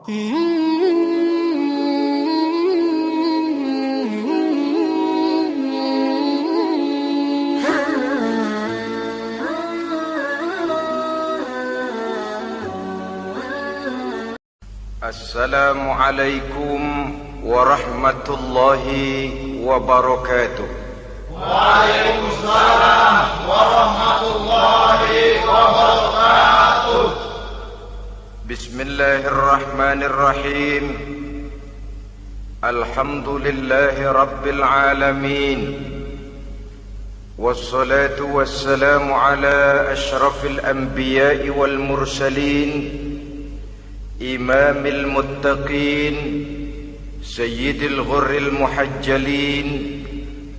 Assalamualaikum warahmatullahi wabarakatuh. Waalaikumsalam warahmatullahi wabarakatuh. Bismillahirrahmanirrahim. Alhamdulillahi rabbil alamin. Wassalatu wassalamu ala ashrafil anbiya'i wal mursalin, imamil muttaqin, sayyidil ghurril muhajjalin,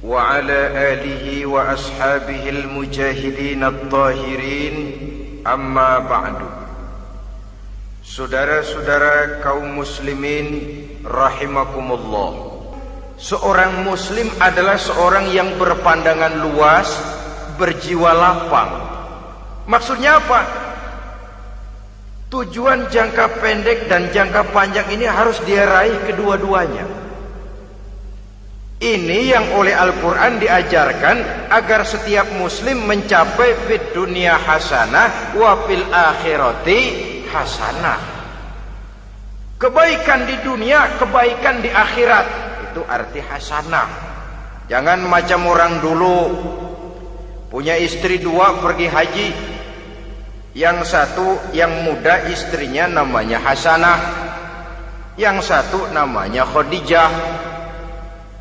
wa ala alihi wa ashabihil mujahidin at-tahirin, amma ba'du. Saudara-saudara kaum muslimin rahimakumullah, seorang muslim adalah seorang yang berpandangan luas, berjiwa lapang. Maksudnya apa? Tujuan jangka pendek dan jangka panjang ini harus dia raih kedua-duanya. Ini yang oleh Al-Quran diajarkan agar setiap muslim mencapai fid dunya hasanah wa fil akhirati hasanah. Kebaikan di dunia, kebaikan di akhirat, itu arti hasanah. Jangan macam orang dulu, punya istri dua pergi haji. Yang satu yang muda istrinya namanya Hasanah, yang satu namanya Khadijah.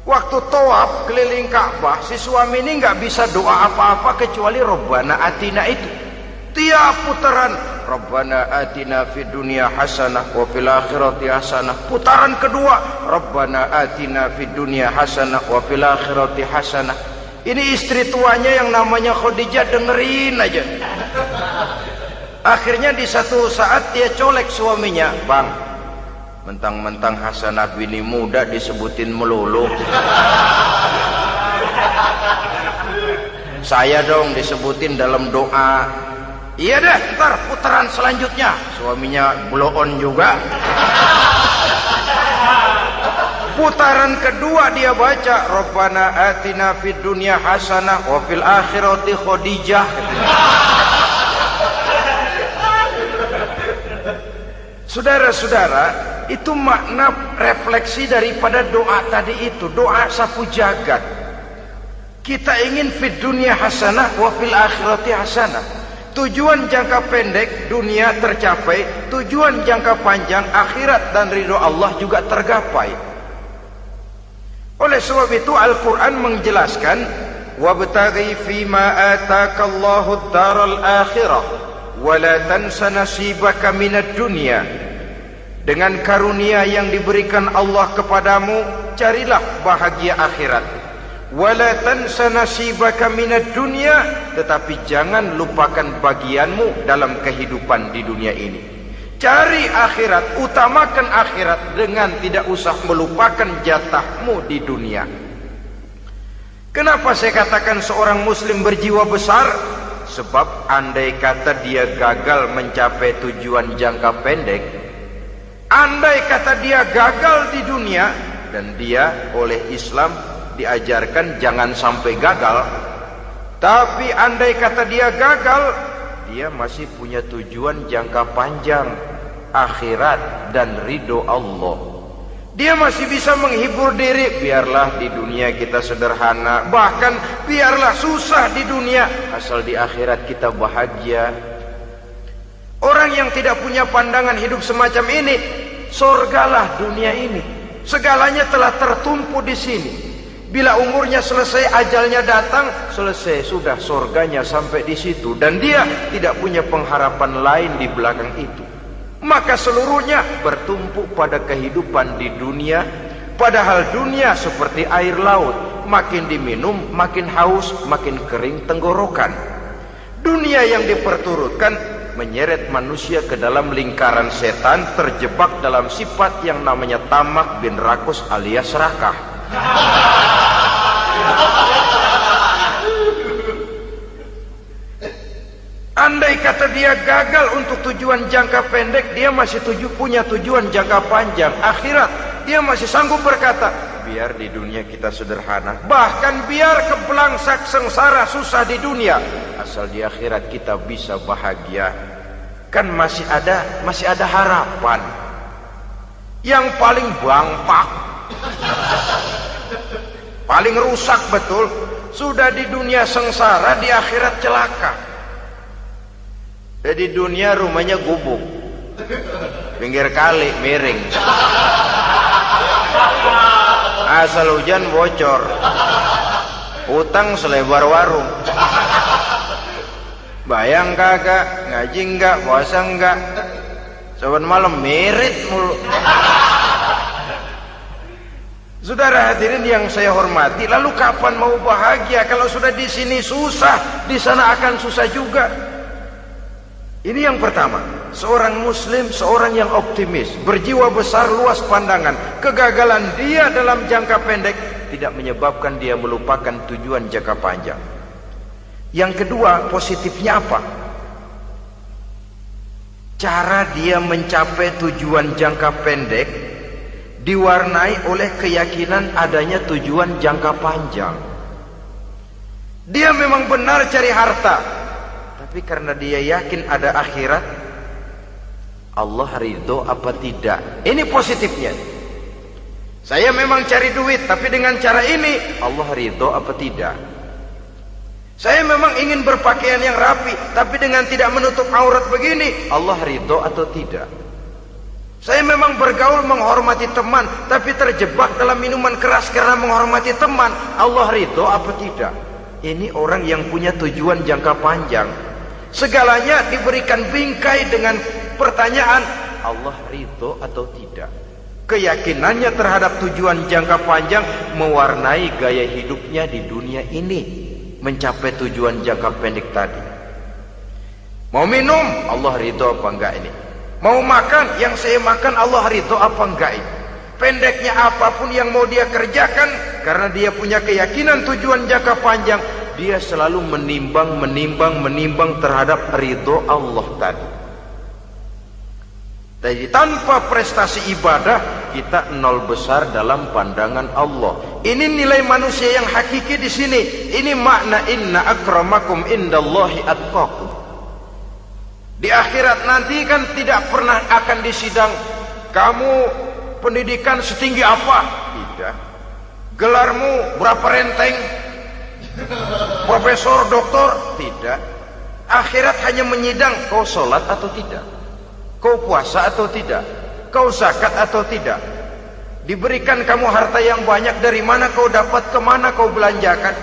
Waktu tawaf keliling Ka'bah, si suami ini nggak bisa doa apa-apa kecuali Rabbana Atina itu. Tiap putaran Rabbana Atina fid dunya hasanah wa fil akhirati hasanah. Putaran kedua Rabbana Atina fid dunya hasanah wa fil akhirati hasanah. Ini istri tuanya yang namanya Khadijah dengerin aja. Akhirnya di satu saat dia colek suaminya, "Bang, mentang-mentang Hasanah bini muda disebutin melulu. Saya dong disebutin dalam doa." "Iya deh, ntar putaran selanjutnya." Suaminya blow on juga. Putaran kedua dia baca Rabbana Atina fid dunya hasanah wa fil akhirati Khadijah. Saudara-saudara, itu makna refleksi daripada doa tadi itu, doa sapu jagat. Kita ingin fid dunya hasanah wa fil akhirati hasanah. Tujuan jangka pendek dunia tercapai, tujuan jangka panjang akhirat dan ridho Allah juga tergapai. Oleh sebab itu Al-Quran menjelaskan, wabtaghi fima atakallahu ad-daral akhirah wala tansa nasibaka minad dunya. Dengan karunia yang diberikan Allah kepadamu, carilah bahagia akhirat. Wala tansa nasibaka minad dunya, tetapi jangan lupakan bagianmu dalam kehidupan di dunia ini. Cari akhirat, utamakan akhirat dengan tidak usah melupakan jatahmu di dunia. Kenapa saya katakan seorang muslim berjiwa besar? Sebab andai kata dia gagal mencapai tujuan jangka pendek, andai kata dia gagal di dunia, dan dia oleh Islam diajarkan jangan sampai gagal, tapi andai kata dia gagal, dia masih punya tujuan jangka panjang, akhirat dan ridho Allah. Dia masih bisa menghibur diri, biarlah di dunia kita sederhana, bahkan biarlah susah di dunia, asal di akhirat kita bahagia. Orang yang tidak punya pandangan hidup semacam ini, surgalah dunia ini, segalanya telah tertumpu di sini. Bila umurnya selesai, ajalnya datang, selesai sudah surganya sampai di situ, dan dia tidak punya pengharapan lain di belakang itu. Maka seluruhnya bertumpu pada kehidupan di dunia. Padahal dunia seperti air laut, makin diminum makin haus, makin kering tenggorokan. Dunia yang diperturutkan menyeret manusia ke dalam lingkaran setan, terjebak dalam sifat yang namanya tamak bin rakus alias serakah. Andai Andai kata dia gagal untuk tujuan jangka pendek, dia masih punya tujuan jangka panjang, akhirat. Dia masih sanggup berkata, biar di dunia kita sederhana, bahkan biar kebelangsak sengsara susah di dunia, asal di akhirat kita bisa bahagia. Kan masih ada harapan. Yang paling bangpak, paling rusak betul, sudah di dunia sengsara, di akhirat celaka. Jadi dunia rumahnya gubuk, pinggir kali miring, asal hujan bocor, utang selebar warung. Bayang kagak, ngaji enggak, puasa enggak, saban malam merit mulu. Saudara hadirin yang saya hormati, lalu kapan mau bahagia kalau sudah di sini susah, di sana akan susah juga. Ini yang pertama, seorang muslim, seorang yang optimis, berjiwa besar, luas pandangan. Kegagalan dia dalam jangka pendek tidak menyebabkan dia melupakan tujuan jangka panjang. Yang kedua, positifnya apa? Cara dia mencapai tujuan jangka pendek diwarnai oleh keyakinan adanya tujuan jangka panjang. Dia memang benar cari harta, tapi karena dia yakin ada akhirat, Allah ridho apa tidak. Ini positifnya. Saya memang cari duit, tapi dengan cara ini Allah ridho apa tidak. Saya memang ingin berpakaian yang rapi, tapi dengan tidak menutup aurat begini, Allah ridho atau tidak. Saya memang bergaul menghormati teman, tapi terjebak dalam minuman keras karena menghormati teman, Allah ridho apa tidak. Ini orang yang punya tujuan jangka panjang. Segalanya diberikan bingkai dengan pertanyaan, Allah ridho atau tidak. Keyakinannya terhadap tujuan jangka panjang mewarnai gaya hidupnya di dunia ini, mencapai tujuan jangka pendek tadi. Mau minum, Allah ridho apa enggak ini? Mau makan, yang saya makan Allah ridho apa enggak ini? Pendeknya apapun yang mau dia kerjakan, karena dia punya keyakinan tujuan jangka panjang, dia selalu menimbang terhadap ridho Allah tadi. Jadi tanpa prestasi ibadah, kita nol besar dalam pandangan Allah. Ini nilai manusia yang hakiki di sini. Ini makna inna akramakum indallahi atqakum. Di akhirat nanti kan tidak pernah akan disidang, kamu pendidikan setinggi apa? Tidak. Gelarmu berapa renteng? Profesor, doktor? Tidak. Akhirat hanya menyidang, kau sholat atau tidak, kau puasa atau tidak, kau zakat atau tidak. Diberikan kamu harta yang banyak, dari mana kau dapat, kemana kau belanjakan.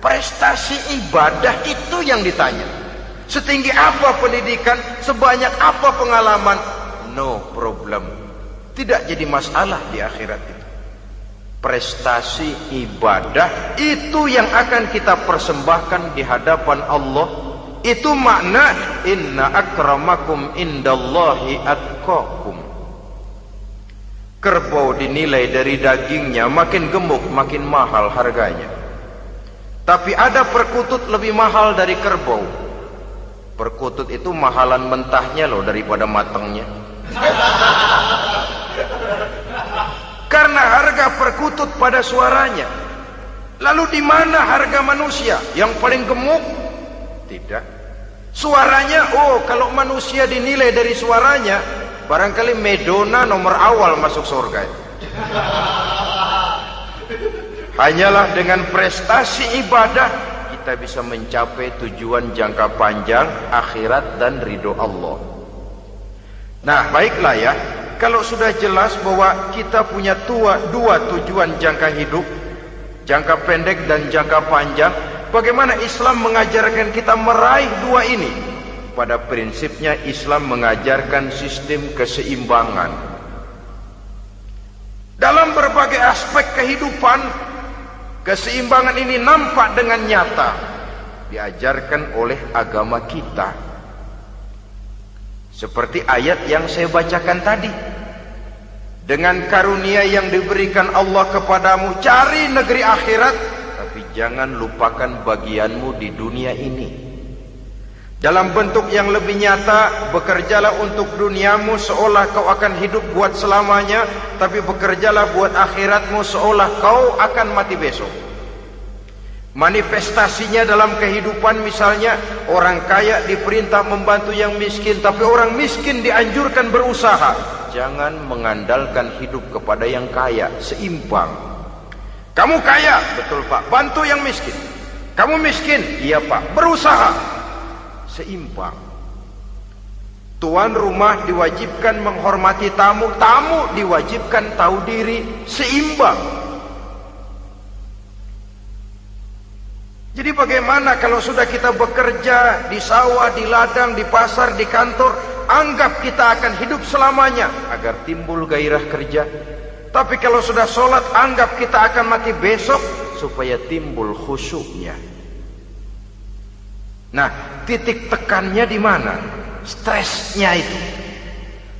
Prestasi ibadah itu yang ditanya. Setinggi apa pendidikan, sebanyak apa pengalaman, no problem, tidak jadi masalah di akhirat itu. Prestasi ibadah itu yang akan kita persembahkan di hadapan Allah. Itu makna inna akramakum indallahi atqakum. Kerbau dinilai dari dagingnya, makin gemuk makin mahal harganya. Tapi ada perkutut lebih mahal dari kerbau. Perkutut itu mahalan mentahnya loh daripada matangnya. Karena harga perkutut pada suaranya. Lalu di mana harga manusia yang paling gemuk? Tidak. Suaranya, oh kalau manusia dinilai dari suaranya, barangkali Madonna nomor awal masuk surga. Hanyalah dengan prestasi ibadah kita bisa mencapai tujuan jangka panjang, akhirat dan ridho Allah. Nah baiklah ya, kalau sudah jelas bahwa kita punya dua tujuan jangka hidup, jangka pendek dan jangka panjang, bagaimana Islam mengajarkan kita meraih dua ini? Pada prinsipnya Islam mengajarkan sistem keseimbangan. Dalam berbagai aspek kehidupan, keseimbangan ini nampak dengan nyata diajarkan oleh agama kita. Seperti ayat yang saya bacakan tadi. Dengan karunia yang diberikan Allah kepadamu, cari negeri akhirat, tapi jangan lupakan bagianmu di dunia ini. Dalam bentuk yang lebih nyata, bekerjalah untuk duniamu seolah kau akan hidup buat selamanya, tapi bekerjalah buat akhiratmu seolah kau akan mati besok. Manifestasinya dalam kehidupan, misalnya orang kaya diperintah membantu yang miskin, tapi orang miskin dianjurkan berusaha. Jangan mengandalkan hidup kepada yang kaya, seimbang. Kamu kaya, betul Pak, bantu yang miskin. Kamu miskin, iya Pak, berusaha. Seimbang. Tuan rumah diwajibkan menghormati tamu, tamu diwajibkan tahu diri, seimbang. Jadi bagaimana kalau sudah kita bekerja di sawah, di ladang, di pasar, di kantor, anggap kita akan hidup selamanya agar timbul gairah kerja. Tapi kalau sudah sholat, anggap kita akan mati besok supaya timbul khusyuknya. Nah, titik tekannya di mana? Stresnya itu.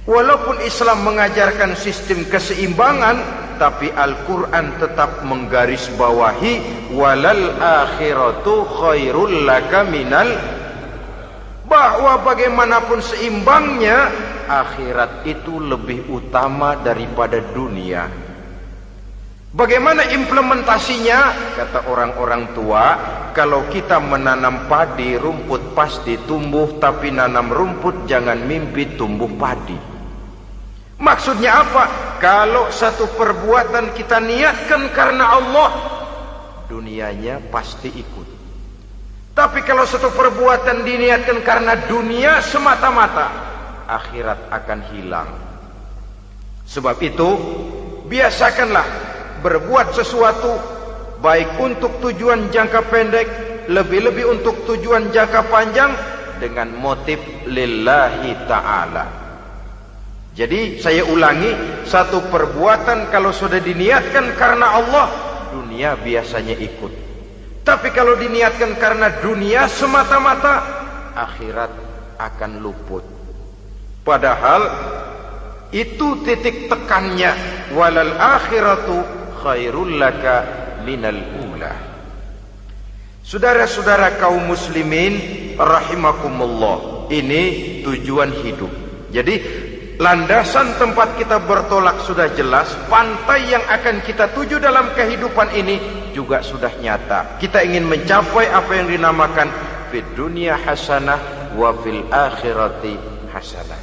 Walaupun Islam mengajarkan sistem keseimbangan, tapi Al-Quran tetap menggarisbawahi walal akhiratu khairul laka minal, bahwa bagaimanapun seimbangnya, akhirat itu lebih utama daripada dunia. Bagaimana implementasinya? Kata orang-orang tua, kalau kita menanam padi, rumput pasti tumbuh, tapi nanam rumput jangan mimpi tumbuh padi. Maksudnya apa? Kalau satu perbuatan kita niatkan karena Allah, dunianya pasti ikut. Tapi kalau satu perbuatan diniatkan karena dunia semata-mata, akhirat akan hilang. Sebab itu, biasakanlah berbuat sesuatu baik untuk tujuan jangka pendek, lebih-lebih untuk tujuan jangka panjang, dengan motif lillahi ta'ala. Jadi saya ulangi, satu perbuatan kalau sudah diniatkan karena Allah, dunia biasanya ikut. Tapi kalau diniatkan karena dunia semata-mata, akhirat akan luput. Padahal itu titik tekannya, walal akhiratu khairul laka minal ula. Saudara-saudara kaum muslimin rahimakumullah, ini tujuan hidup. Jadi landasan tempat kita bertolak sudah jelas, pantai yang akan kita tuju dalam kehidupan ini juga sudah nyata. Kita ingin mencapai apa yang dinamakan fid dunya hasanah wa fil akhirati hasanah.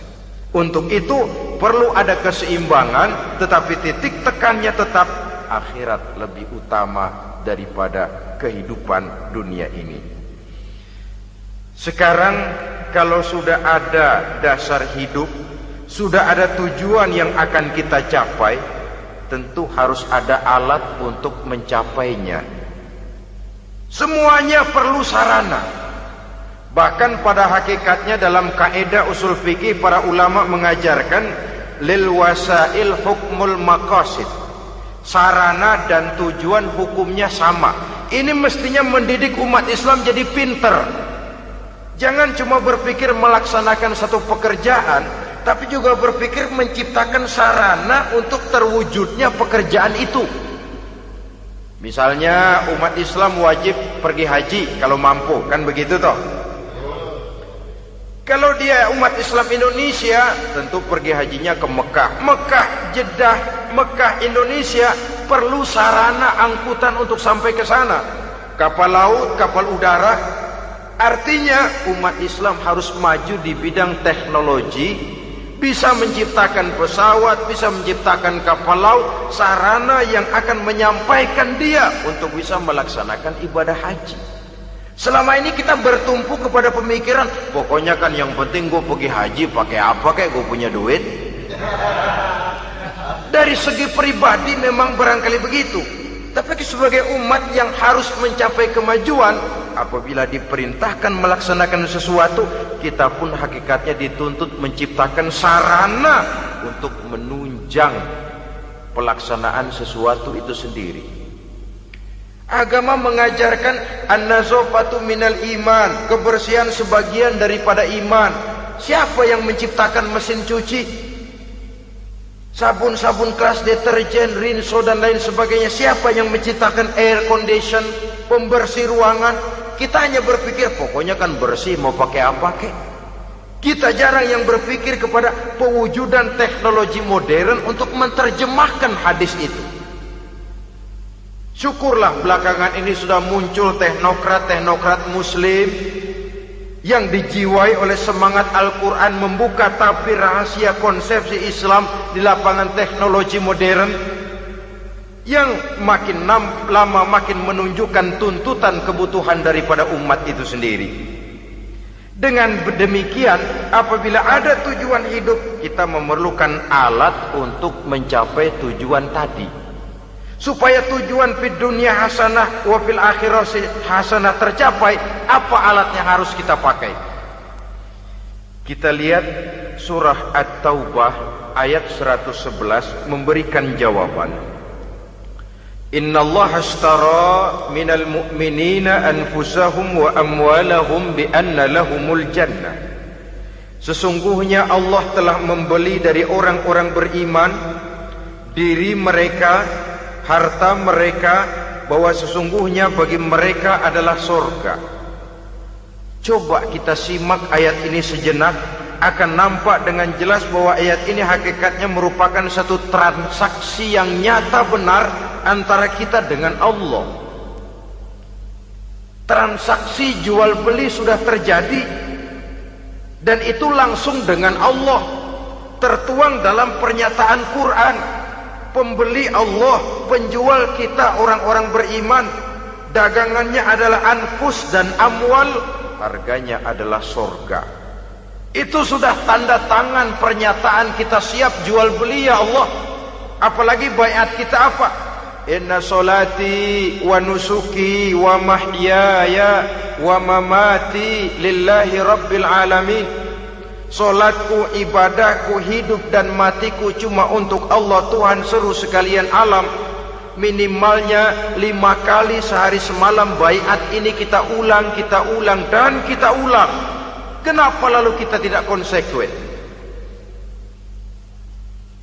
Untuk itu perlu ada keseimbangan, tetapi titik tekannya tetap akhirat lebih utama daripada kehidupan dunia ini. Sekarang kalau sudah ada dasar hidup, sudah ada tujuan yang akan kita capai, tentu harus ada alat untuk mencapainya. Semuanya perlu sarana. Bahkan pada hakikatnya dalam kaidah usul fikih para ulama mengajarkan lil wasail hukmul maqasid. Sarana dan tujuan hukumnya sama. Ini mestinya mendidik umat Islam jadi pinter. Jangan cuma berpikir melaksanakan satu pekerjaan, tapi juga berpikir menciptakan sarana untuk terwujudnya pekerjaan itu. Misalnya umat Islam wajib pergi haji kalau mampu, kan begitu toh? Kalau dia umat Islam Indonesia, tentu pergi hajinya ke Mekah. Mekah, Jeddah, Mekah, Indonesia, perlu sarana angkutan untuk sampai ke sana. Kapal laut, kapal udara. Artinya umat Islam harus maju di bidang teknologi, bisa menciptakan pesawat, bisa menciptakan kapal laut, sarana yang akan menyampaikan dia untuk bisa melaksanakan ibadah haji. Selama ini kita bertumpu kepada pemikiran, pokoknya kan yang penting gue pergi haji pakai apa kayak gue punya duit. Dari segi pribadi memang barangkali begitu. Tapi sebagai umat yang harus mencapai kemajuan, apabila diperintahkan melaksanakan sesuatu, kita pun hakikatnya dituntut menciptakan sarana untuk menunjang pelaksanaan sesuatu itu sendiri. Agama mengajarkan an-nazafatu minal iman, kebersihan sebagian daripada iman. Siapa yang menciptakan mesin cuci, sabun-sabun keras, deterjen, rinso dan lain sebagainya? Siapa yang menciptakan air condition, pembersih ruangan? Kita hanya berpikir pokoknya kan bersih, mau pakai apa kek. Kita jarang yang berpikir kepada pewujudan teknologi modern untuk menerjemahkan hadis itu. Syukurlah belakangan ini sudah muncul teknokrat-teknokrat muslim yang dijiwai oleh semangat Al-Quran membuka tabir rahasia konsepsi Islam di lapangan teknologi modern yang makin lama makin menunjukkan tuntutan kebutuhan daripada umat itu sendiri. Dengan demikian, apabila ada tujuan hidup, kita memerlukan alat untuk mencapai tujuan tadi. Supaya tujuan fid dunya hasanah wa fil akhirati hasanah tercapai, apa alat yang harus kita pakai? Kita lihat surah At-Taubah ayat 111 memberikan jawaban. Innallaha ashtara minal mu'minina anfusahum wa amwalahum bi anna lahumul jannah. Sesungguhnya Allah telah membeli dari orang-orang beriman diri mereka, harta mereka, bahwa sesungguhnya bagi mereka adalah surga. Coba kita simak ayat ini sejenak, akan nampak dengan jelas bahwa ayat ini hakikatnya merupakan satu transaksi yang nyata benar antara kita dengan Allah. Transaksi jual beli sudah terjadi, dan itu langsung dengan Allah, tertuang dalam pernyataan Quran. Pembeli Allah, penjual kita orang-orang beriman, dagangannya adalah anfus dan amwal, harganya adalah surga. Itu sudah tanda tangan pernyataan kita siap jual beli ya Allah. Apalagi baiat kita apa? Inna solati wa nusuki wa mahyaya wa mamati lillahi rabbil alamin. Solatku, ibadahku, hidup dan matiku cuma untuk Allah Tuhan seluruh sekalian alam. Minimalnya 5 kali sehari semalam baiat ini kita ulang dan kita ulang. Kenapa lalu kita tidak konsekuen?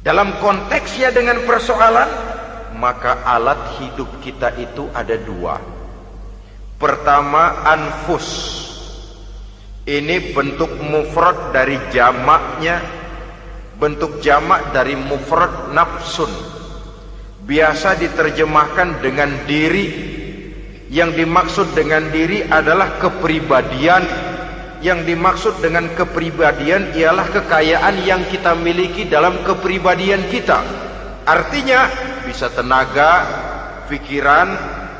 Dalam konteksnya dengan persoalan, maka alat hidup kita itu ada 2. Pertama, anfus. Ini bentuk mufrad dari jamaknya, bentuk jamak dari mufrad nafsun. Biasa diterjemahkan dengan diri. Yang dimaksud dengan diri adalah kepribadian. Yang dimaksud dengan kepribadian ialah kekayaan yang kita miliki dalam kepribadian kita. Artinya bisa tenaga, pikiran,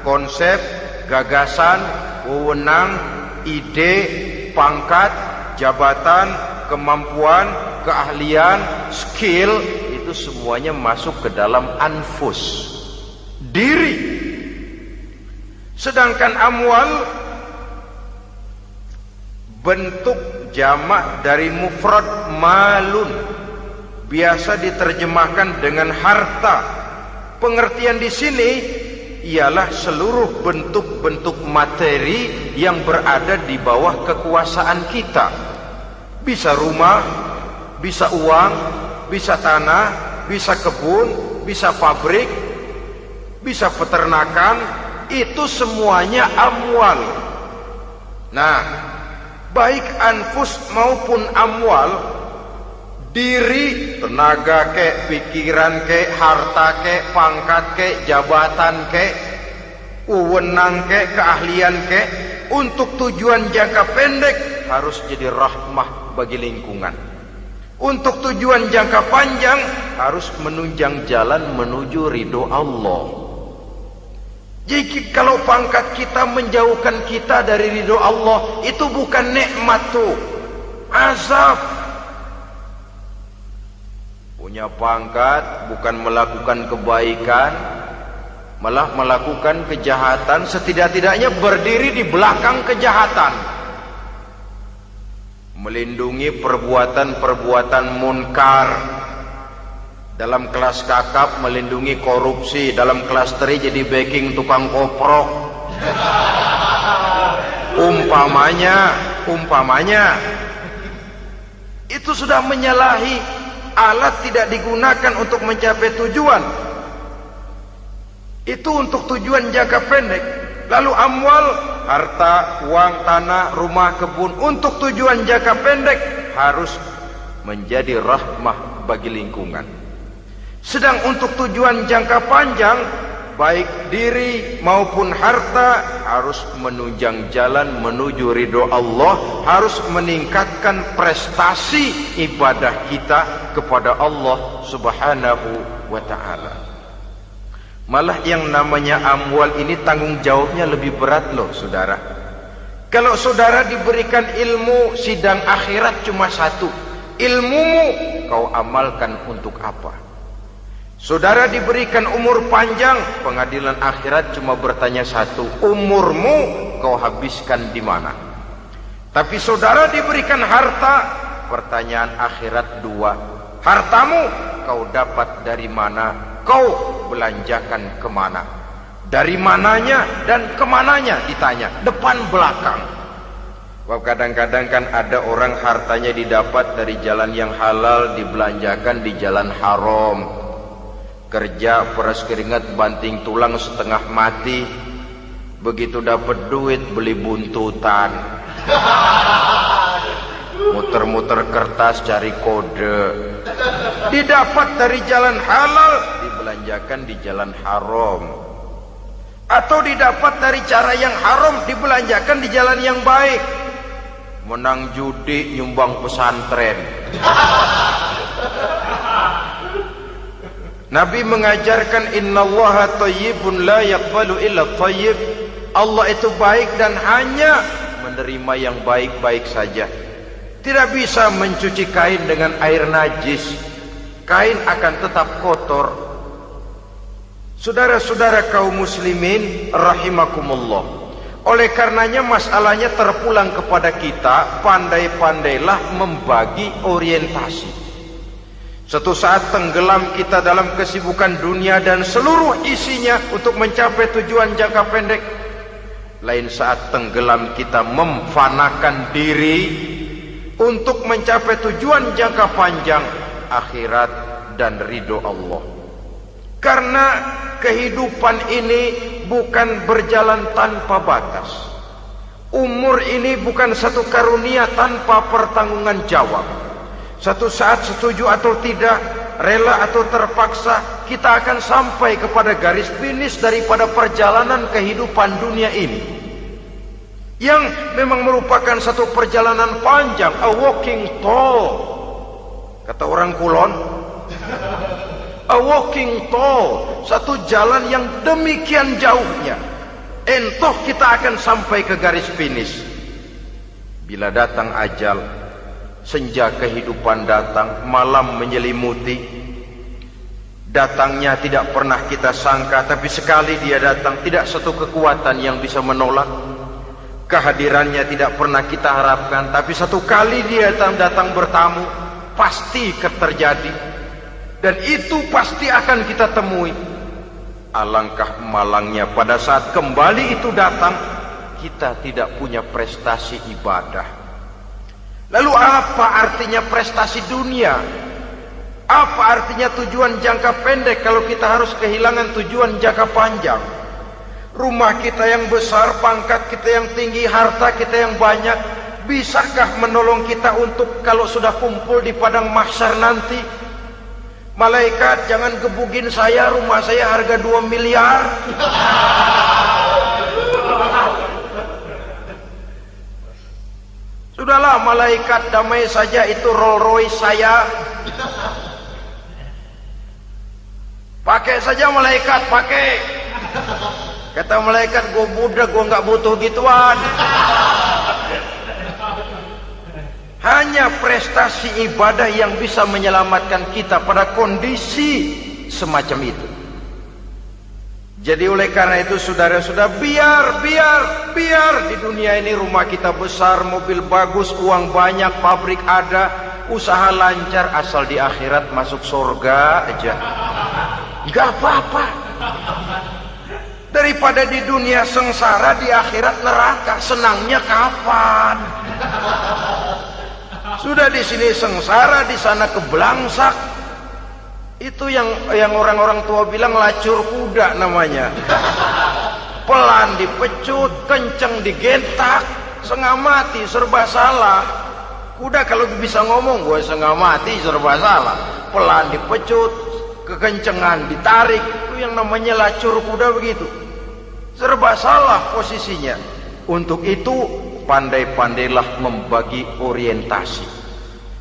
konsep, gagasan, wewenang, ide, pangkat, jabatan, kemampuan, keahlian, skill, itu semuanya masuk ke dalam anfus, diri. Sedangkan amwal bentuk jamak dari mufrad malun, biasa diterjemahkan dengan harta. Pengertian di sini ialah seluruh bentuk-bentuk materi yang berada di bawah kekuasaan kita. Bisa rumah, bisa uang, bisa tanah, bisa kebun, bisa pabrik, bisa peternakan, itu semuanya amwal. Nah, baik anfus maupun amwal, diri, tenaga kek, pikiran kek, harta kek, pangkat kek, jabatan kek, wewenang kek, keahlian kek, untuk tujuan jangka pendek harus jadi rahmah bagi lingkungan. Untuk tujuan jangka panjang harus menunjang jalan menuju ridho Allah. Jadi kalau pangkat kita menjauhkan kita dari ridho Allah, itu bukan nikmat tuh, azab. Punya pangkat bukan melakukan kebaikan, malah melakukan kejahatan, setidak-tidaknya berdiri di belakang kejahatan, melindungi perbuatan-perbuatan munkar. Dalam kelas kakap melindungi korupsi, dalam kelas teri jadi backing tukang koprok. Umpamanya itu sudah menyalahi. Alat tidak digunakan untuk mencapai tujuan, itu untuk tujuan jangka pendek. Lalu amwal harta, uang, tanah, rumah, kebun untuk tujuan jangka pendek harus menjadi rahmah bagi lingkungan. Sedang untuk tujuan jangka panjang, baik diri maupun harta harus menunjang jalan menuju ridho Allah, harus meningkatkan prestasi ibadah kita kepada Allah Subhanahu wa ta'ala. Malah yang namanya amwal ini tanggung jawabnya lebih berat loh saudara. Kalau saudara diberikan ilmu, sidang akhirat cuma satu, ilmumu kau amalkan untuk apa? Saudara diberikan umur panjang, pengadilan akhirat cuma bertanya satu, umurmu kau habiskan di mana? Tapi saudara diberikan harta, pertanyaan akhirat dua, hartamu kau dapat dari mana? Kau belanjakan kemana? Dari mananya dan kemananya ditanya, depan belakang. Kadang-kadang kan ada orang hartanya didapat dari jalan yang halal, dibelanjakan di jalan haram. Kerja peras keringat banting tulang setengah mati, begitu dapat duit beli buntutan, muter-muter kertas cari kode. Didapat dari jalan halal, dibelanjakan di jalan haram. Atau didapat dari cara yang haram, dibelanjakan di jalan yang baik. Menang judi, nyumbang pesantren. Nabi mengajarkan innallaha thayyibun la yaqbalu illa thayyib. Allah itu baik dan hanya menerima yang baik-baik saja. Tidak bisa mencuci kain dengan air najis. Kain akan tetap kotor. Saudara-saudara kaum muslimin rahimakumullah. Oleh karenanya masalahnya terpulang kepada kita, pandai-pandailah membagi orientasi. Suatu saat tenggelam kita dalam kesibukan dunia dan seluruh isinya untuk mencapai tujuan jangka pendek. Lain saat tenggelam kita memfanakan diri untuk mencapai tujuan jangka panjang, akhirat dan ridho Allah. Karena kehidupan ini bukan berjalan tanpa batas. Umur ini bukan satu karunia tanpa pertanggungan jawab. Satu saat setuju atau tidak, rela atau terpaksa, kita akan sampai kepada garis finish daripada perjalanan kehidupan dunia ini, yang memang merupakan satu perjalanan panjang, a walking tall. Kata orang Kulon, a walking tall, satu jalan yang demikian jauhnya. Entoh kita akan sampai ke garis finish. Bila datang ajal, senja kehidupan datang, malam menyelimuti. Datangnya tidak pernah kita sangka, tapi sekali dia datang, tidak satu kekuatan yang bisa menolak. Kehadirannya tidak pernah kita harapkan, tapi satu kali dia datang bertamu, pasti terjadi. Dan itu pasti akan kita temui. Alangkah malangnya pada saat kembali itu datang, kita tidak punya prestasi ibadah. Lalu apa artinya prestasi dunia? Apa artinya tujuan jangka pendek kalau kita harus kehilangan tujuan jangka panjang? Rumah kita yang besar, pangkat kita yang tinggi, harta kita yang banyak, bisakah menolong kita untuk kalau sudah kumpul di padang mahsyar nanti? Malaikat, jangan gebugin saya, rumah saya harga 2 miliar. Sudahlah malaikat, damai saja, itu Rolls Royce saya. Pakai saja malaikat, pakai. Kata malaikat, gue budak, gue nggak butuh gituan. Hanya prestasi ibadah yang bisa menyelamatkan kita pada kondisi semacam itu. Jadi oleh karena itu saudara-saudara, biar di dunia ini rumah kita besar, mobil bagus, uang banyak, pabrik ada, usaha lancar, asal di akhirat masuk surga aja. Gak apa-apa. Daripada di dunia sengsara, di akhirat neraka, senangnya kapan? Sudah di sini sengsara, di sana kebelangsak. Itu yang orang-orang tua bilang lacur kuda namanya. pelan dipecut, kenceng digentak, setengah mati, serba salah. Kuda kalau bisa ngomong, gue setengah mati, serba salah. Pelan dipecut, kekencengan ditarik, itu yang namanya lacur kuda begitu. Serba salah posisinya. Untuk itu pandai-pandailah membagi orientasi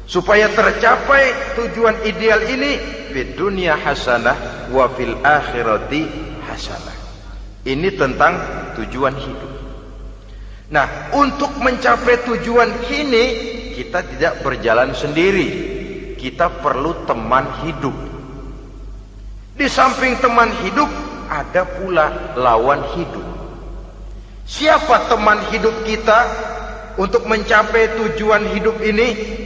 supaya tercapai tujuan ideal ini, fid dunya hasanah wa fil akhirati hasanah. Ini tentang tujuan hidup. Nah, untuk mencapai tujuan ini kita tidak berjalan sendiri. Kita perlu teman hidup. Di samping teman hidup ada pula lawan hidup. Siapa teman hidup kita untuk mencapai tujuan hidup ini?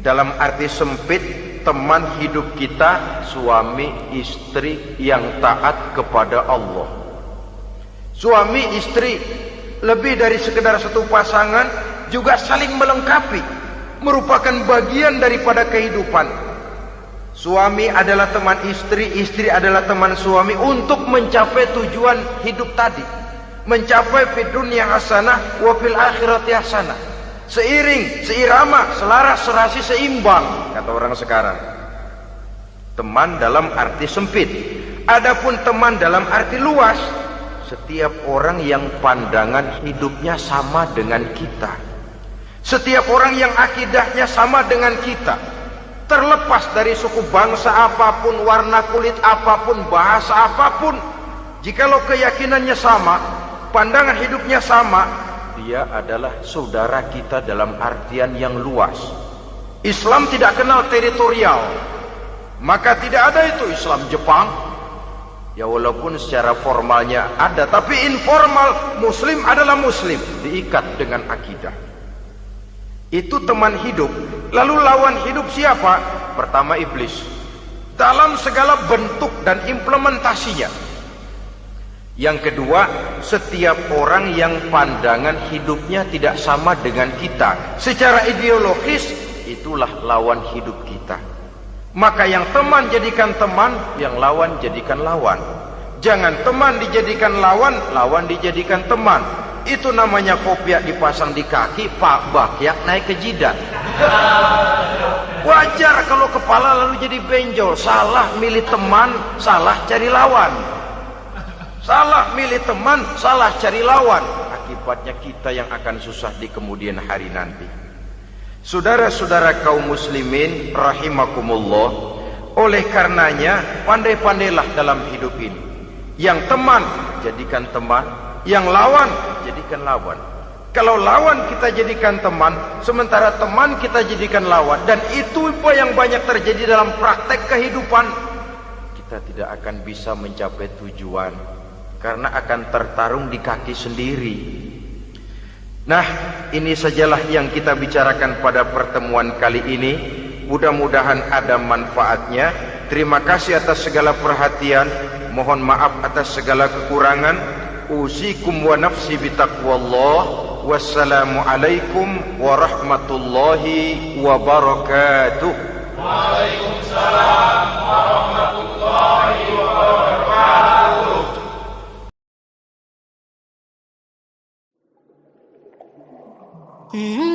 Dalam arti sempit, teman hidup kita suami istri yang taat kepada Allah. Suami istri lebih dari sekedar satu pasangan, juga saling melengkapi, merupakan bagian daripada kehidupan. Suami adalah teman istri, istri adalah teman suami untuk mencapai tujuan hidup tadi, mencapai fid dunya hasanah wa fil akhirati hasanah. Seiring, seirama, selaras, serasi, seimbang, kata orang sekarang. Teman dalam arti sempit. Adapun teman dalam arti luas, setiap orang yang pandangan hidupnya sama dengan kita, setiap orang yang akidahnya sama dengan kita, terlepas dari suku bangsa apapun, warna kulit apapun, bahasa apapun, jikalau keyakinannya sama, pandangan hidupnya sama, dia adalah saudara kita dalam artian yang luas. Islam tidak kenal teritorial, maka tidak ada itu Islam Jepang. Ya walaupun secara formalnya ada, tapi informal Muslim adalah Muslim, diikat dengan akidah. Itu teman hidup. Lalu lawan hidup siapa? Pertama iblis, dalam segala bentuk dan implementasinya. Yang kedua, setiap orang yang pandangan hidupnya tidak sama dengan kita secara ideologis, itulah lawan hidup kita. Maka yang teman jadikan teman, yang lawan jadikan lawan. Jangan teman dijadikan lawan, lawan dijadikan teman. Itu namanya kopiah dipasang di kaki, pak bakyak naik ke jidat. Wajar kalau kepala lalu jadi benjol. Salah milih teman, salah cari lawan. Salah milih teman, salah cari lawan. Akibatnya kita yang akan susah di kemudian hari nanti. Saudara-saudara kaum muslimin rahimakumullah, oleh karenanya pandai-pandailah dalam hidup ini. Yang teman jadikan teman, yang lawan jadikan lawan. Kalau lawan kita jadikan teman, sementara teman kita jadikan lawan, dan itu yang banyak terjadi dalam praktek kehidupan, kita tidak akan bisa mencapai tujuan, karena akan tertarung di kaki sendiri. Nah, ini sajalah yang kita bicarakan pada pertemuan kali ini. Mudah-mudahan ada manfaatnya. Terima kasih atas segala perhatian. Mohon maaf atas segala kekurangan. Usikum wa nafsi bitaqwallah. Wassalamualaikum warahmatullahi wabarakatuh. Waalaikumsalam warahmatullahi wabarakatuh. Mm-hmm.